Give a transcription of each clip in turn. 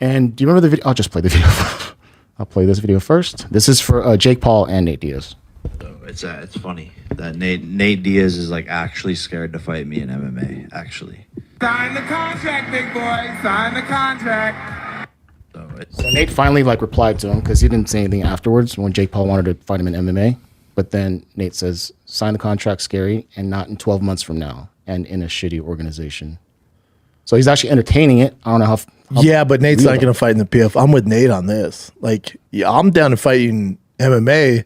And do you remember the video? I'll just play the video. I'll play this video first. This is for Jake Paul and Nate Diaz. So it's funny that Nate Diaz is like actually scared to fight me in MMA. Actually, sign the contract, big boy. Sign the contract. So Nate finally like replied to him because he didn't say anything afterwards when Jake Paul wanted to fight him in MMA. But then Nate says, "Sign the contract, scary, and not in 12 months from now, and in a shitty organization." So he's actually entertaining it. I don't know how yeah, but Nate's not going to fight in the PFL. I'm with Nate on this. Like, yeah, I'm down to fighting MMA,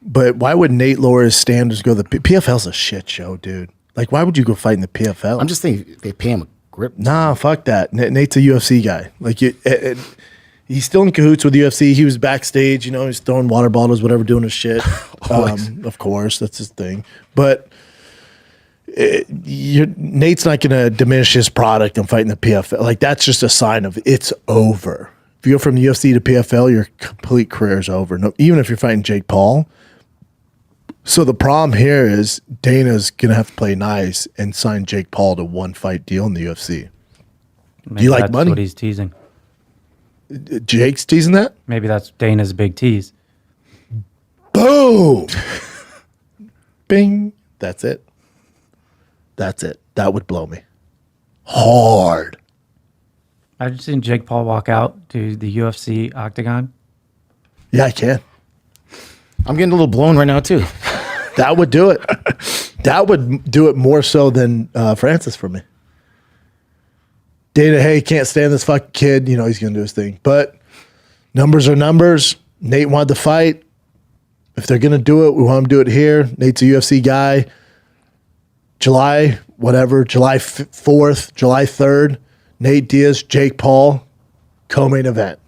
but why would Nate lower his standards? Go the PFL's a shit show, dude. Like, why would you go fight in the PFL? I'm just thinking they pay him a grip. Nah, fuck that. Nate's a UFC guy. Like, he's still in cahoots with the UFC. He was backstage, you know, he's throwing water bottles, whatever, doing his shit. Of course, that's his thing. But Nate's not going to diminish his product and fighting the PFL. Like, that's just a sign of it's over. If you go from UFC to PFL, your complete career is over. No, even if you're fighting Jake Paul. So the problem here is Dana's going to have to play nice and sign Jake Paul to one fight deal in the UFC. Maybe Do you like that's money? What he's teasing. Jake's teasing that? Maybe that's Dana's big tease. Boom! Bing. That's it. That's it. That would blow me hard. I've just seen Jake Paul walk out to the UFC octagon. Yeah, I can. I'm getting a little blown right now too. That would do it. That would do it more so than Francis for me. Dana, hey, can't stand this fucking kid. You know, he's going to do his thing. But numbers are numbers. Nate wanted to fight. If they're going to do it, we want him to do it here. Nate's a UFC guy. July 4th, July 3rd, Nate Diaz, Jake Paul, co-main event.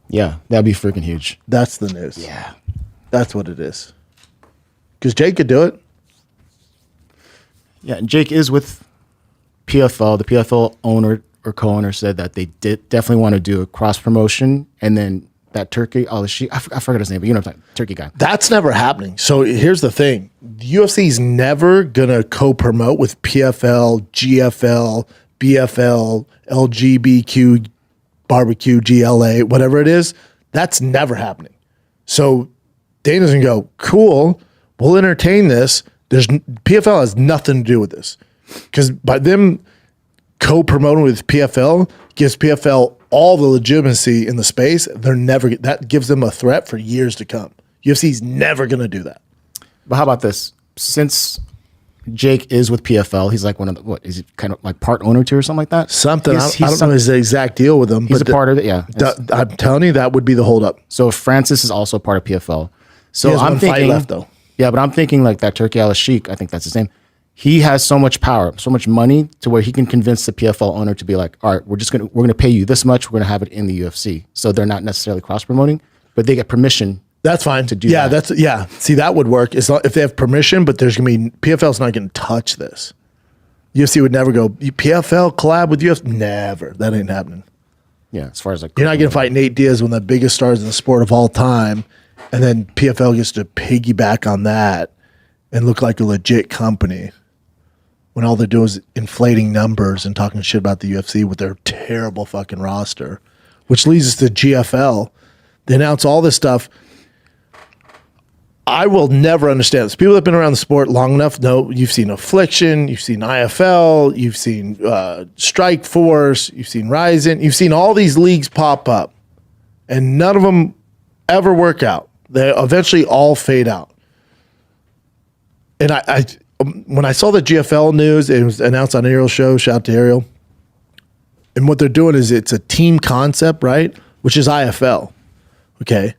Yeah, that'd be freaking huge. That's the news. Yeah. That's what it is. Because Jake could do it. Yeah, and Jake is with PFL. The PFL owner or co-owner said that they definitely want to do a cross promotion, and then that Turkey, I forgot his name, but you know what I'm talking, Turkey guy. That's never happening. So here's the thing. The UFC's never going to co-promote with PFL, GFL, BFL, LGBTQ, barbecue, GLA, whatever it is. That's never happening. So Dana's going to go, cool, we'll entertain this. PFL has nothing to do with this. Because by them co-promoting with PFL gives PFL all the legitimacy in the space. That gives them a threat for years to come. UFC's never going to do that. But how about this? Since Jake is with PFL, he's like one of the, what, is he kind of like part owner to or something like that? Something. I don't know his exact deal with him. He's a part of it, yeah. I'm telling you, that would be the holdup. So Francis is also part of PFL. So He has I'm one thinking, fight left, though. Yeah, but I'm thinking like that Turkey Al-Sheikh, I think that's his name. He has so much power, so much money to where he can convince the PFL owner to be like, all right, we're going to pay you this much. We're going to have it in the UFC. So they're not necessarily cross promoting, but they get permission. That's fine to do that. Yeah. See, that would work. It's not, if they have permission, but there's going to be, PFL's not going to touch this. UFC would never go, PFL collab with UFC. Never. That ain't happening. Yeah, as far as like, you're not going to fight Nate Diaz, one of the biggest stars in the sport of all time, and then PFL gets to piggyback on that and look like a legit company when all they're doing is inflating numbers and talking shit about the UFC with their terrible fucking roster, which leads us to GFL. They announce all this stuff. I will never understand this. People that have been around the sport long enough know you've seen Affliction, you've seen IFL, you've seen Strike Force, you've seen Ryzen, you've seen all these leagues pop up, and none of them ever work out. They eventually all fade out. And I when I saw the GFL news, it was announced on Ariel's show. Shout out to Ariel. And what they're doing is it's a team concept, right? Which is IFL. Okay.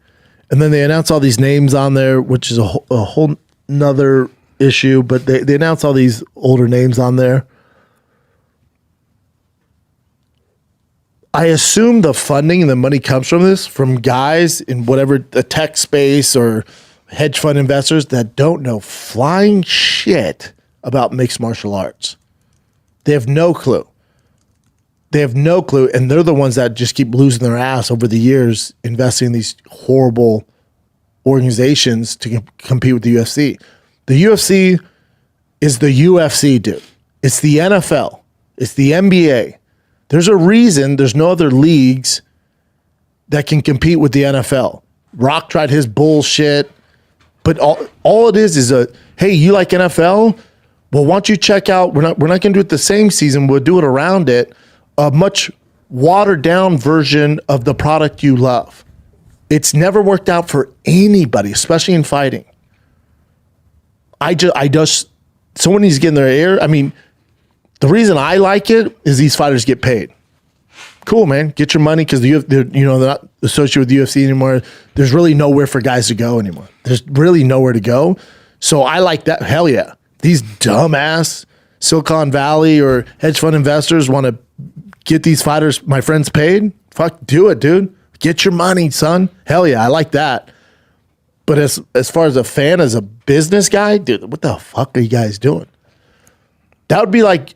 And then they announce all these names on there, which is a whole nother issue, but they announce all these older names on there. I assume the funding and the money comes from this, from guys in whatever the tech space or hedge fund investors that don't know flying shit about mixed martial arts. They have no clue. They have no clue, and they're the ones that just keep losing their ass over the years investing in these horrible organizations to compete with the UFC. The UFC is the UFC, dude. It's the NFL. It's the NBA. There's a reason there's no other leagues that can compete with the NFL. Rock tried his bullshit, but all it is a, hey, you like NFL? Well, why don't you check out, we're not going to do it the same season, we'll do it around it, a much watered down version of the product you love. It's never worked out for anybody, especially in fighting. Someone needs to get in their ear. I mean, the reason I like it is these fighters get paid. Cool, man. Get your money because they're not associated with the UFC anymore. There's really nowhere for guys to go anymore. There's really nowhere to go. So I like that. Hell yeah. These dumbass Silicon Valley or hedge fund investors want to get these fighters, my friends, paid. Fuck, do it, dude. Get your money, son. Hell yeah. I like that. But as far as a fan, as a business guy, dude, what the fuck are you guys doing? That would be like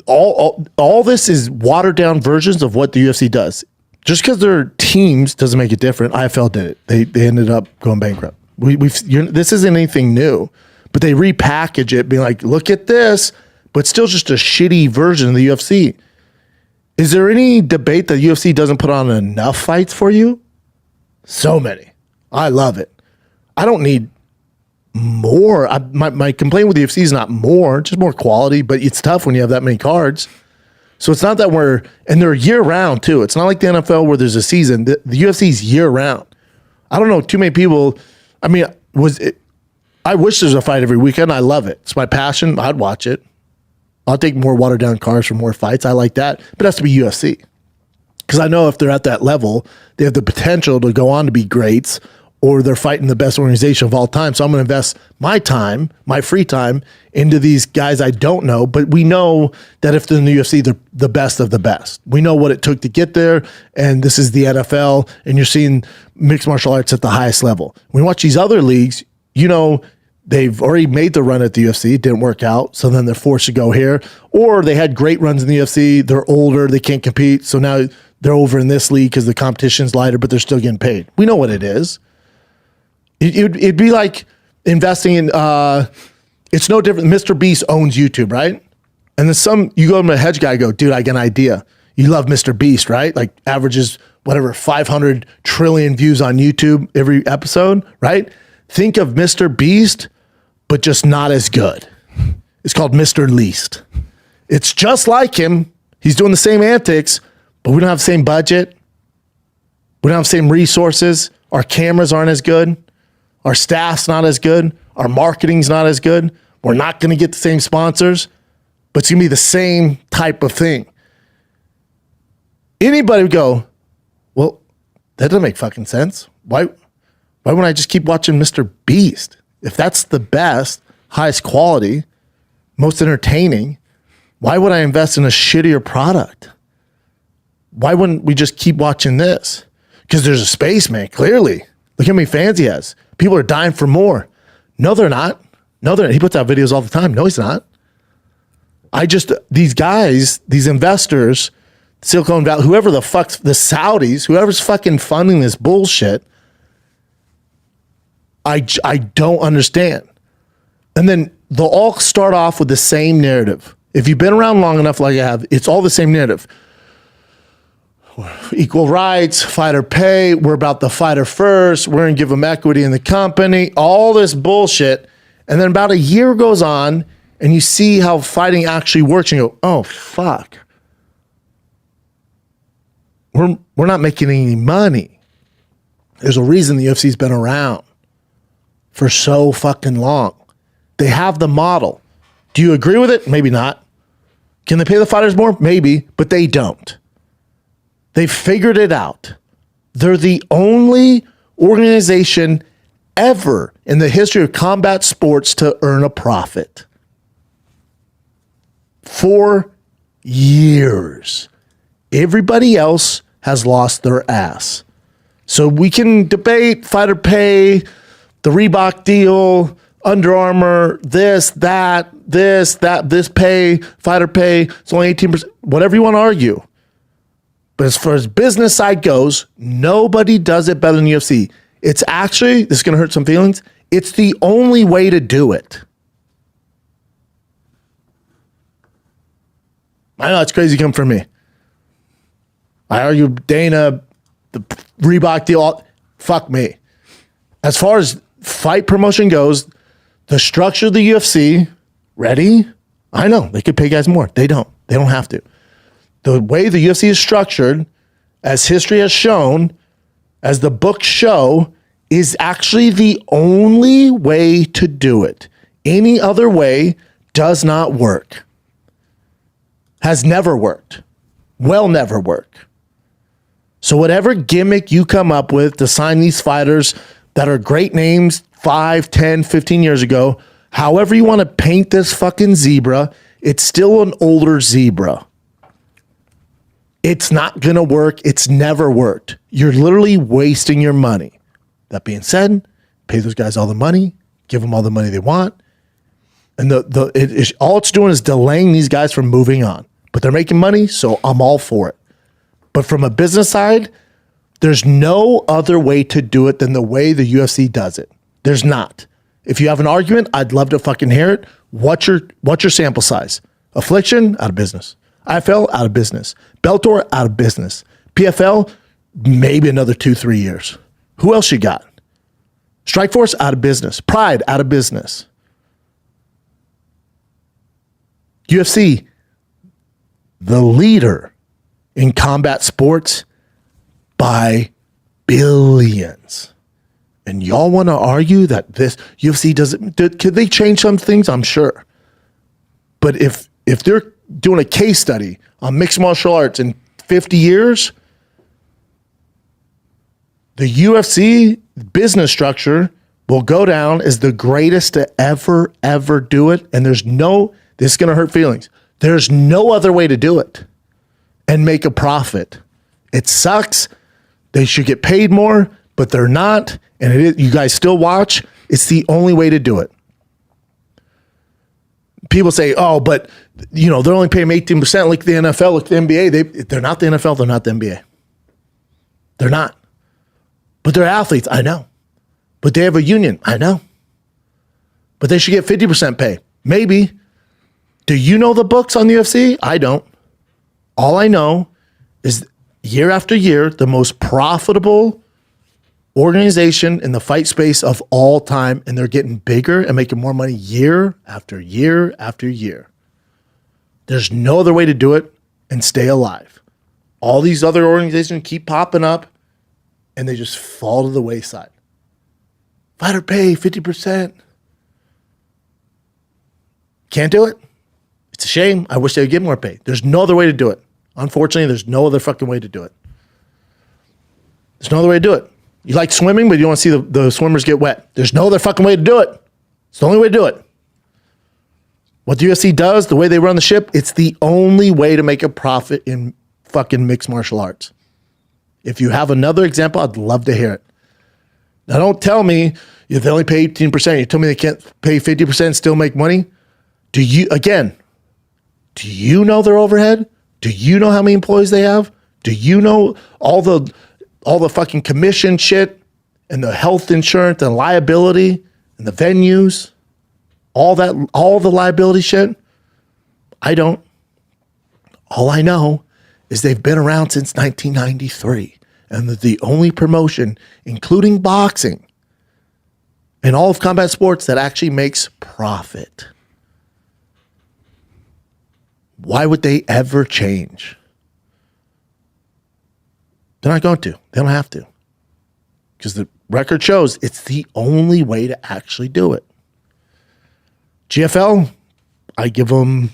all this is watered down versions of what the UFC does. Just because they're teams doesn't make it different. IFL did it. They ended up going bankrupt. This isn't anything new, but they repackage it, being like, look at this, but still just a shitty version of the UFC. Is there any debate that UFC doesn't put on enough fights for you? So many. I love it. I don't need more. My complaint with the UFC is not more, just more quality, but it's tough when you have that many cards. So it's not that and they're year round too. It's not like the NFL where there's a season. The UFC is year round. I don't know too many people. I mean, I wish there's a fight every weekend. I love it. It's my passion. I'd watch it. I'll take more watered down cards for more fights. I like that, but it has to be UFC. Because I know if they're at that level, they have the potential to go on to be greats, or they're fighting the best organization of all time. So I'm going to invest my time, my free time, into these guys I don't know. But we know that if they're in the UFC, they're the best of the best. We know what it took to get there, and this is the NFL, and you're seeing mixed martial arts at the highest level. When we watch these other leagues, they've already made the run at the UFC. It didn't work out, so then they're forced to go here. Or they had great runs in the UFC. They're older. They can't compete. So now they're over in this league because the competition's lighter, but they're still getting paid. We know what it is. It'd be like investing in, it's no different. Mr. Beast owns YouTube, right? And then you go to a hedge guy, go, dude, I got an idea. You love Mr. Beast, right? Like averages, 500 trillion views on YouTube every episode, right? Think of Mr. Beast, but just not as good. It's called Mr. Least. It's just like him. He's doing the same antics, but we don't have the same budget. We don't have the same resources. Our cameras aren't as good. Our staff's not as good. Our marketing's not as good. We're not going to get the same sponsors, but it's going to be the same type of thing. Anybody would go, well, that doesn't make fucking sense. Why wouldn't I just keep watching Mr. Beast? If that's the best, highest quality, most entertaining, why would I invest in a shittier product? Why wouldn't we just keep watching this? Because there's a space, man, clearly. Look how many fans he has. People are dying for more. No, they're not. He puts out videos all the time. No, he's not. These guys, these investors, Silicon Valley, whoever the fuck's, the Saudis, whoever's fucking funding this bullshit, I don't understand. And then they'll all start off with the same narrative. If you've been around long enough like I have, it's all the same narrative. Equal rights, fighter pay, we're about the fighter first, we're going to give them equity in the company, all this bullshit. And then about a year goes on and you see how fighting actually works and you go, oh, fuck. We're not making any money. There's a reason the UFC's been around for so fucking long. They have the model. Do you agree with it? Maybe not. Can they pay the fighters more? Maybe, but they don't. They figured it out. They're the only organization ever in the history of combat sports to earn a profit. 4 years. Everybody else has lost their ass. So we can debate fighter pay, the Reebok deal, Under Armour, this pay, fighter pay, it's only 18%, whatever you want to argue. But as far as business side goes, nobody does it better than UFC. It's actually, this is going to hurt some feelings, it's the only way to do it. I know it's crazy coming from me. I argue Dana, the Reebok deal, fuck me. As far as fight promotion goes, the structure of the UFC, ready? I know they could pay guys more. They don't. They don't have to. The way the UFC is structured, as history has shown, as the books show, is actually the only way to do it. Any other way does not work. Has never worked. Will never work. So whatever gimmick you come up with to sign these fighters that are great names 5, 10, 15 years ago, however you want to paint this fucking zebra, it's still an older zebra. It's not going to work. It's never worked. You're literally wasting your money. That being said, pay those guys all the money, give them all the money they want. And all it's doing is delaying these guys from moving on. But they're making money, so I'm all for it. But from a business side, there's no other way to do it than the way the UFC does it. There's not. If you have an argument, I'd love to fucking hear it. What's your sample size? Affliction, out of business. IFL, out of business. Bellator, out of business. PFL, maybe another 2-3 years. Who else you got? Strikeforce, out of business. Pride, out of business. UFC, the leader in combat sports by billions. And y'all want to argue that this UFC doesn't, could they change some things? I'm sure. But if they're doing a case study on mixed martial arts in 50 years, the UFC business structure will go down as the greatest to ever do it. And this is going to hurt feelings. There's no other way to do it and make a profit. It sucks. They should get paid more, but they're not. And you guys still watch. It's the only way to do it. People say, oh, but they're only paying 18% like the NFL, like the NBA. They're not the NFL. They're not the NBA. They're not. But they're athletes. I know. But they have a union. I know. But they should get 50% pay. Maybe. Do you know the books on the UFC? I don't. All I know is year after year, the most profitable organization in the fight space of all time, and they're getting bigger and making more money year after year after year. There's no other way to do it and stay alive. All these other organizations keep popping up, and they just fall to the wayside. Fighter pay 50%. Can't do it. It's a shame. I wish they would get more pay. There's no other way to do it. Unfortunately, there's no other fucking way to do it. There's no other way to do it. You like swimming, but you don't want to see the swimmers get wet. There's no other fucking way to do it. It's the only way to do it. What the UFC does, the way they run the ship, it's the only way to make a profit in fucking mixed martial arts. If you have another example, I'd love to hear it. Now, don't tell me if they only pay 18%. You tell me they can't pay 50% and still make money. Do you know their overhead? Do you know how many employees they have? Do you know all the fucking commission shit and the health insurance and liability and the venues? All the liability shit? I don't. All I know is they've been around since 1993. And they're the only promotion, including boxing, and all of combat sports that actually makes profit. Why would they ever change? They're not going to. They don't have to. Because the record shows it's the only way to actually do it. GFL, I give them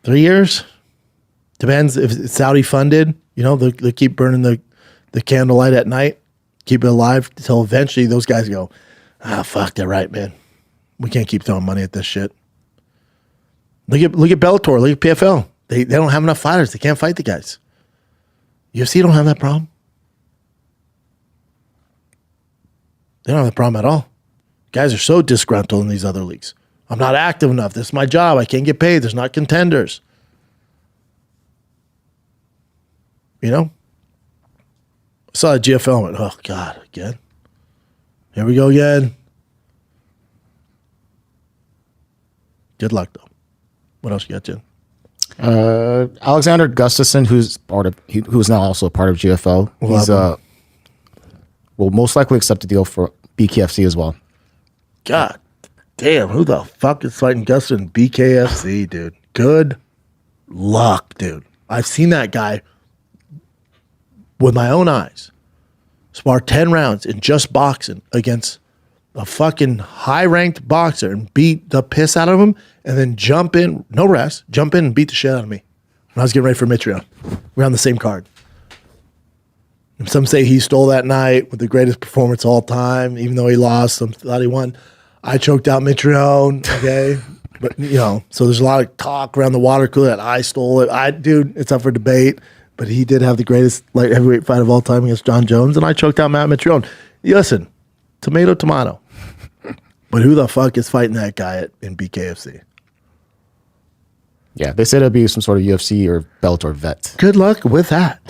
3 years. Depends if it's Saudi funded. They keep burning the candlelight at night, keep it alive until eventually those guys go, fuck, they're right, man. We can't keep throwing money at this shit. Look at Bellator, look at PFL. They don't have enough fighters. They can't fight the guys. UFC don't have that problem. They don't have that problem at all. Guys are so disgruntled in these other leagues. I'm not active enough. This is my job. I can't get paid. There's not contenders. I saw a GFL and went, oh, God, again? Here we go again. Good luck, though. What else you got, Jen? Alexander Gustafsson, who's now also a part of GFL. He's will most likely accept a deal for BKFC as well. God damn, who the fuck is fighting Gustafsson in BKFC, dude? Good luck, dude. I've seen that guy with my own eyes spar 10 rounds in just boxing against a fucking high-ranked boxer and beat the piss out of him and then jump in, no rest, jump in and beat the shit out of me when I was getting ready for Mitrione. We're on the same card. And some say he stole that night with the greatest performance of all time, even though he lost. Some thought he won. I choked out Mitrione, okay? But, you know, so there's a lot of talk around the water cooler that I stole it. Dude, it's up for debate. But he did have the greatest light heavyweight fight of all time against John Jones, and I choked out Matt Mitrione. Listen, tomato. But who the fuck is fighting that guy in BKFC? Yeah, they said it'll be some sort of UFC or Bellator vet. Good luck with that.